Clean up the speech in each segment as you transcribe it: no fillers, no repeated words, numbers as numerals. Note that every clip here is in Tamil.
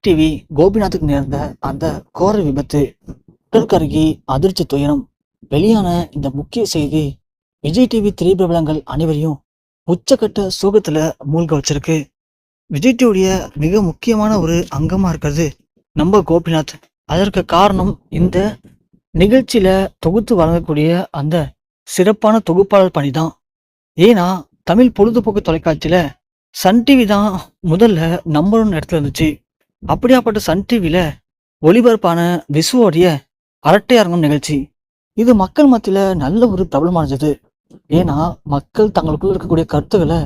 டிவி கோபிநாத்துக்கு நேர்ந்த அந்த கோர விபத்து, உடல் கருகி அதிர்ச்சி துயரம், வெளியான இந்த முக்கிய செய்தி விஜய் டிவி திரைப்பிரபலங்கள் அனைவரையும் உச்சக்கட்ட சோகத்துல மூழ்க வச்சிருக்கு. விஜய் டிவியுடைய மிக முக்கியமான ஒரு அங்கமா இருக்கிறது நம்ம கோபிநாத். அதற்கு காரணம் இந்த நிகழ்ச்சியில தொகுத்து வழங்கக்கூடிய அந்த சிறப்பான தொகுப்பாளர் பணிதான். ஏன்னா தமிழ் பொழுதுபோக்கு தொலைக்காட்சியில சன் டிவி தான் முதல்ல நம்பர் 1 இடத்துல இருந்துச்சு. அப்படியாப்பட்ட சன் டிவியில ஒளிபரப்பான விசுவோடைய அரட்டை அரங்கம் நிகழ்ச்சி இது மக்கள் மத்தியில நல்ல ஒரு பிரபலமானது. ஏன்னா மக்கள் தங்களுக்குள்ள இருக்கக்கூடிய கருத்துக்களை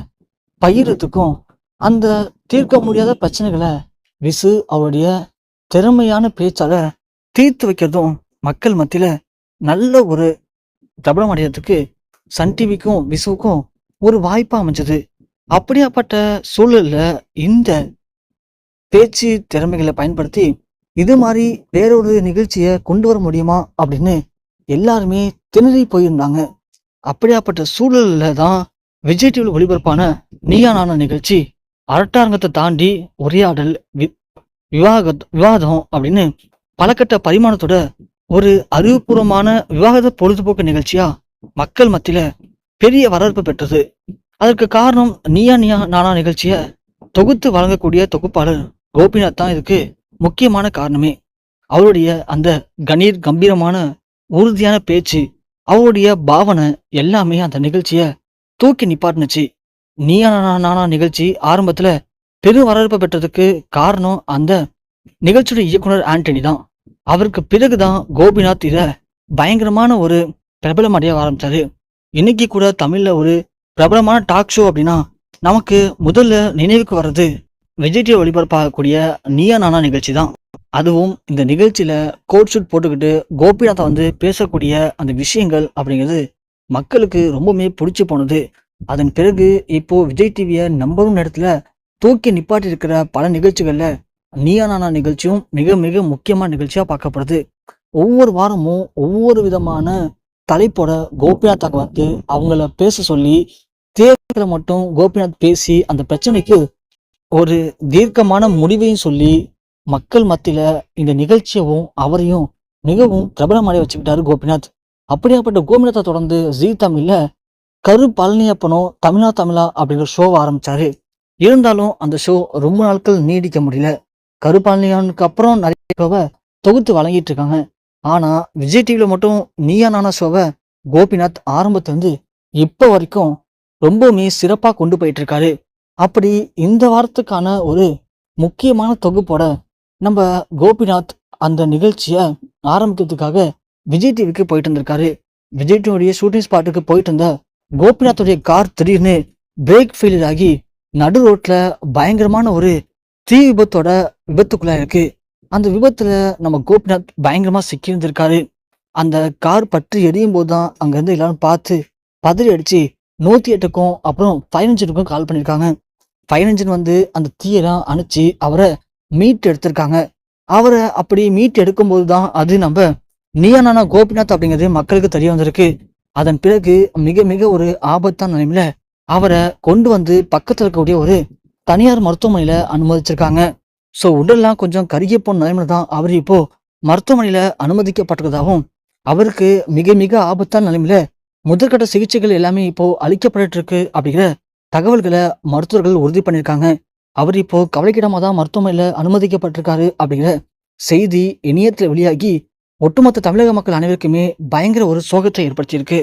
பகிர்றதுக்கும் அந்த தீர்க்க முடியாத பிரச்சனைகளை விசு அவருடைய திறமையான பேச்சால தீர்த்து வைக்கிறதும் மக்கள் மத்தியில நல்ல ஒரு பிரபலம் அடைகிறதுக்கு சன் டிவிக்கும் விசுவுக்கும் ஒரு வாய்ப்பா அமைஞ்சது. அப்படியாப்பட்ட சூழல்ல இந்த பேச்சு திறமைகளை பயன்படுத்தி இது மாதிரி வேறொரு நிகழ்ச்சியை கொண்டு வர முடியுமா அப்படின்னு எல்லாருமே திணறி போயிருந்தாங்க. அப்படியாப்பட்ட சூழல்ல தான் விஜய் டிவியில் ஒளிபரப்பான நீயா நானா நிகழ்ச்சி அரட்டாரங்கத்தை தாண்டி உரையாடல், விவாதம் அப்படின்னு பலகட்ட பரிமாணத்தோட ஒரு அறிவுபூர்வமான விவாத பொழுதுபோக்கு நிகழ்ச்சியா மக்கள் மத்தியில பெரிய வரவேற்பு பெற்றது. அதற்கு காரணம் நீயா நானா நிகழ்ச்சியை தொகுத்து வழங்கக்கூடிய தொகுப்பாளர் கோபிநாத் தான் இதுக்கு முக்கியமான காரணமே. அவருடைய அந்த கம்பீரமான உறுதியான பேச்சு, அவருடைய பாவனை எல்லாமே அந்த நிகழ்ச்சியை தூக்கி நிப்பாட்டுனுச்சு. நீயா நானா நிகழ்ச்சி ஆரம்பத்துல பெரும் வரவேற்பு பெற்றதுக்கு காரணம் அந்த நிகழ்ச்சியோட இயக்குனர் ஆண்டனி தான். அவருக்கு பிறகுதான் கோபிநாத் இத பயங்கரமான ஒரு பிரபலம் அடைய ஆரம்பிச்சாரு. இன்னைக்கு கூட தமிழ்ல ஒரு பிரபலமான டாக் ஷோ அப்படின்னா நமக்கு முதல்ல நினைவுக்கு வர்றது விஜய் டிவி ஒளிபரப்பாகக்கூடிய நீயா நானா நிகழ்ச்சி தான். அதுவும் இந்த நிகழ்ச்சியில கோட் ஷூட் போட்டுக்கிட்டு கோபிநாத்தை வந்து பேசக்கூடிய அந்த விஷயங்கள் அப்படிங்கிறது மக்களுக்கு ரொம்பவுமே பிடிச்சி போனது. அதன் பிறகு இப்போ விஜய் டிவியை நம்பர் 1 இடத்துல தூக்கி நிப்பாட்டி இருக்கிற பல நிகழ்ச்சிகள்ல நீயா நானா நிகழ்ச்சியும் மிக மிக முக்கியமான நிகழ்ச்சியா பார்க்கப்படுது. ஒவ்வொரு வாரமும் ஒவ்வொரு விதமான தலைப்போட கோபிநாத்தாக வந்து அவங்கள பேச சொல்லி தேர்தலை மட்டும் கோபிநாத் பேசி அந்த பிரச்சனைக்கு ஒரு தீர்க்கமான முடிவையும் சொல்லி மக்கள் மத்தியில இந்த நிகழ்ச்சியவும் அவரையும் மிகவும் பிரபலமடைய வச்சுக்கிட்டாரு கோபிநாத். அப்படியாப்பட்ட கோபிநாத்தை தொடர்ந்து ஜீ தமிழ்ல கரு பழனியப்பனும் தமிழா அப்படிங்கிற ஷோவை ஆரம்பிச்சாரு. இருந்தாலும் அந்த ஷோ ரொம்ப நாட்கள் நீடிக்க முடியல. கரு பழனியானுக்கு அப்புறம் நிறைய ஷோவை தொகுத்து வழங்கிட்டு இருக்காங்க. ஆனா விஜய் டிவில மட்டும் நீயா நானா ஷோவை கோபிநாத் ஆரம்பத்துல இருந்து இப்ப வரைக்கும் ரொம்பவுமே சிறப்பா கொண்டு போயிட்டு இருக்காரு. அப்படி இந்த வாரத்துக்கான ஒரு முக்கியமான தொகுப்போட நம்ம கோபிநாத் அந்த நிகழ்ச்சியை ஆரம்பிக்கிறதுக்காக விஜய் டிவிக்கு போயிட்டு இருந்திருக்காரு. விஜய் டிவியுடைய ஷூட்டிங் ஸ்பாட்டுக்கு போயிட்டு இருந்த கோபிநாத்துடைய கார் திடீர்னு பிரேக் ஃபெயிலியர் ஆகி நடு ரோட்ல பயங்கரமான ஒரு தீ விபத்துக்குள்ள இருக்கு. அந்த விபத்துல நம்ம கோபிநாத் பயங்கரமா சிக்கியிருந்திருக்காரு. அந்த கார் பற்றி எரியும் போதுதான் அங்க இருந்து எல்லாரும் பார்த்து பதறி அடிச்சு 108க்கும் அப்புறம் ஃபயர் இன்ஜினுக்கும் கால் பண்ணியிருக்காங்க. ஃபயர் இன்ஜின் வந்து அந்த தீயெல்லாம் அணைச்சி அவரை மீட் எடுத்திருக்காங்க. அவரை அப்படி மீட் எடுக்கும்போது தான் அது நம்ம நீயா நானா கோபிநாத் அப்படிங்கிறது மக்களுக்கு தெரிய வந்திருக்கு. அதன் பிறகு மிக மிக ஒரு ஆபத்தான நிலைமையில அவரை கொண்டு வந்து பக்கத்துல இருக்கக்கூடிய ஒரு தனியார் மருத்துவமனையில அனுமதிச்சிருக்காங்க. ஸோ உடல்லாம் கொஞ்சம் கருகிய போன நிலைமையில தான் அவர் இப்போ மருத்துவமனையில அனுமதிக்கப்பட்டிருக்கதாகவும் அவருக்கு மிக மிக ஆபத்தான நிலைமையில முதற்கட்ட சிகிச்சைகள் எல்லாமே இப்போ அளிக்கப்பட்டு இருக்கு அப்படிங்கிற தகவல்களை மருத்துவர்கள் உறுதி பண்ணியிருக்காங்க. அவர் இப்போ கவலைக்கிடமா தான் மருத்துவமனையில அனுமதிக்கப்பட்டிருக்காரு அப்படிங்கிற செய்தி இணையத்துல வெளியாகி ஒட்டுமொத்த தமிழக மக்கள் அனைவருக்குமே பயங்கர ஒரு சோகத்தை ஏற்படுத்தியிருக்கு.